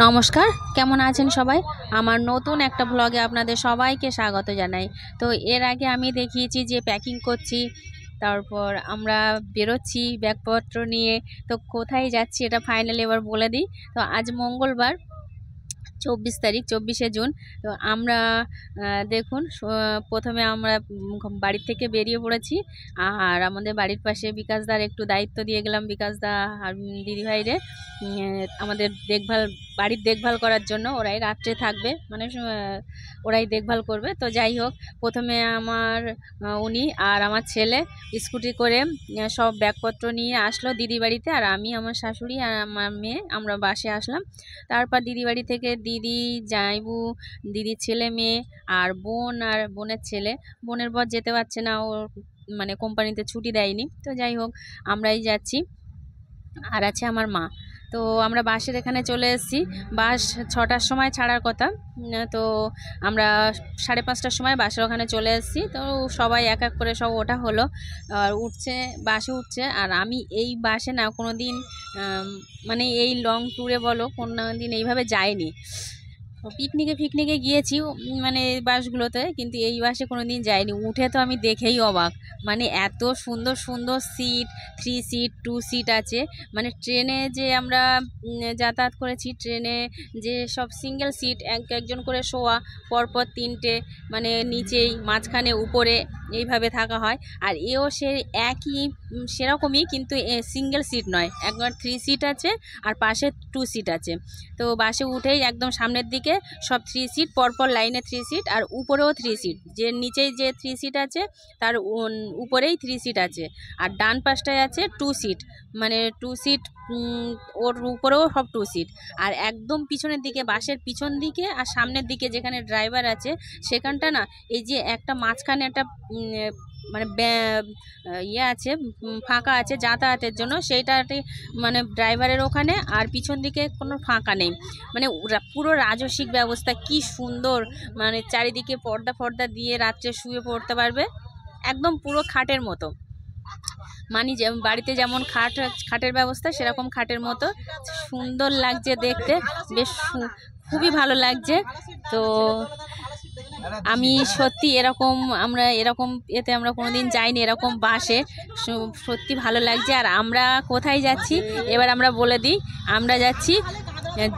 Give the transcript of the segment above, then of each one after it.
নমস্কার, কেমন আছেন সবাই? আমার নতুন একটা ব্লগে আপনাদের সবাইকে স্বাগত জানাই। তো এর আগে আমি দেখিয়েছি যে প্যাকিং করছি, তারপর আমরা বেরোচ্ছি ব্যাগপত্র নিয়ে। তো কোথায় যাচ্ছি এটা ফাইনালি এবার বলে দিই। তো আজ মঙ্গলবার 24 তারিখ, 24শে জুন। তো আমরা দেখুন, প্রথমে আমরা বাড়ির থেকে বেরিয়ে পড়েছি। আর আমাদের বাড়ির পাশে বিকাশদার একটু দায়িত্ব দিয়ে গেলাম, বিকাশদা আর দিদিভাইরে আমাদের বাড়ির দেখভাল করার জন্য। ওরাই রাত্রে থাকবে, মানে ওরাই দেখভাল করবে। তো যাই হোক, প্রথমে উনি আর আমার ছেলে স্কুটি করে সব ব্যাগপত্র নিয়ে আসলো দিদি বাড়িতে, আর আমি, আমার শাশুড়ি আর আমার মেয়ে আমরা বাসে আসলাম। তারপর দিদি বাড়ি থেকে দিদি, জামাইবু, দিদির ছেলে মেয়ে আর বোন আর বোনের ছেলে, বোনের বর যেতে পারছে না, ও মানে কোম্পানিতে ছুটি দেয়নি। তো যাই হোক, আমরাই যাচ্ছি, আর আছে আমার মা। তো আমরা বাসের এখানে চলে এসেছি। বাস 6টার সময় ছাড়ার কথা, তো আমরা 5:30টার সময় বাসের ওখানে চলে এসেছি। তো সবাই এক এক করে সব ওঠা হলো, আর বাসে উঠছে। আর আমি এই বাসে না কোনো দিন, মানে এই লং ট্যুরে বলো, কোনো দিন এইভাবে যাইনি। পিকনিকে গিয়েছি মানে বাসগুলোতে, কিন্তু এই বাসে কোনো দিন যাইনি। উঠে তো আমি দেখেই অবাক, মানে এত সুন্দর সুন্দর সিট, 3 সিট, 2 সিট আছে। মানে ট্রেনে যে আমরা যাতায়াত করেছি, ট্রেনে যে সব সিঙ্গেল সিট, একজন করে শোয়া, পরপর 3টে, মানে নিচেই, মাঝখানে, উপরে, এইভাবে থাকা হয়। আর এও সেরকমই, কিন্তু সিঙ্গেল সিট নয়, একবার 3 সিট আছে আর পাশে 2 সিট আছে। তো বাসে উঠেই একদম সামনের দিকে সব 3 সিট, পরপর লাইনে 3 সিট, আর উপরেও 3 সিট, যে নিচেই যে 3 সিট আছে তার উপরেই 3 সিট আছে। আর ডান পাশটায় আছে 2 সিট, মানে 2 সিট, ওর উপরেও সব 2 সিট। আর একদম পিছনের দিকে, বাসের পিছন দিকে আর সামনের দিকে যেখানে ড্রাইভার আছে, সেখানটা না, এই যে একটা মাঝখানে একটা মানে আছে, ফাঁকা আছে যাতায়াতের জন্য, সেইটাতে মানে ড্রাইভারের ওখানে, আর পিছন দিকে কোনো ফাঁকা নেই। মানে পুরো রাজসিক ব্যবস্থা, কি সুন্দর, মানে চারিদিকে পর্দা দিয়ে রাত্রে শুয়ে পড়তে পারবে, একদম পুরো খাটের মতো। মানে বাড়িতে যেমন খাটের ব্যবস্থা, সেরকম খাটের মতো সুন্দর লাগছে দেখতে, বেশ খুবই ভালো লাগছে। তো আমি সত্যি আমরা এরকম আমরা কোনোদিন যাইনি, এরকম বাসে, সত্যি ভালো লাগছে। আর আমরা কোথায় যাচ্ছি এবার আমরা বলে দিই। আমরা যাচ্ছি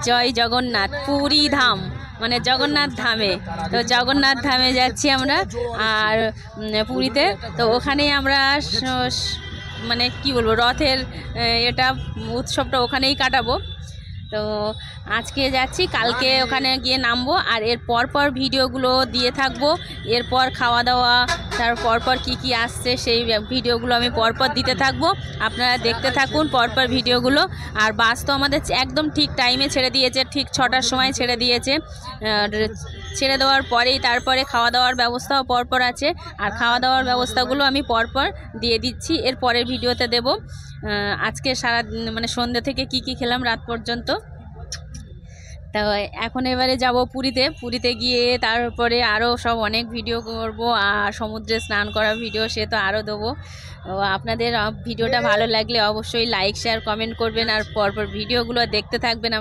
জয় জগন্নাথ, পুরী ধাম, মানে জগন্নাথ ধামে। তো জগন্নাথ ধামে যাচ্ছি আমরা, আর পুরীতে। তো ওখানেই আমরা মানে কি বলবো, রথের উৎসবটা ওখানেই কাটাবো। তো আজকে যাচ্ছি, কালকে ওখানে গিয়ে নামবো, আর এর পর ভিডিওগুলো দিয়ে থাকবো। এরপর খাওয়া দাওয়া, তার পরপর কি আসছে সেই ভিডিওগুলো আমি পরপর দিতে থাকবো, আপনারা দেখতে থাকুন পরপর ভিডিওগুলো। আর বাস তো আমাদের একদম ঠিক টাইমে ছেড়ে দিয়েছে, ঠিক 6টার সময় ছেড়ে দিয়েছে। ছেড়ে দেওয়ার পরেই তারপরে খাওয়া দাওয়ার ব্যবস্থাও পরপর আছে, আর খাওয়া দাওয়ার ব্যবস্থাগুলো আমি পরপর দিয়ে দিচ্ছি, এর পরের ভিডিওতে দেব। আজকে মানে সন্ধ্যে থেকে কি খেলাম রাত পর্যন্ত। তো এখন এবারে যাব পুরীতে গিয়ে তারপরে আরও সব অনেক ভিডিও করব, আর সমুদ্রে স্নান করা ভিডিও সে তো আরও দেবো। আপনাদের ভিডিওটা ভালো লাগলে অবশ্যই লাইক, শেয়ার, কমেন্ট করবেন, আর পরপর ভিডিওগুলো দেখতে থাকবেন।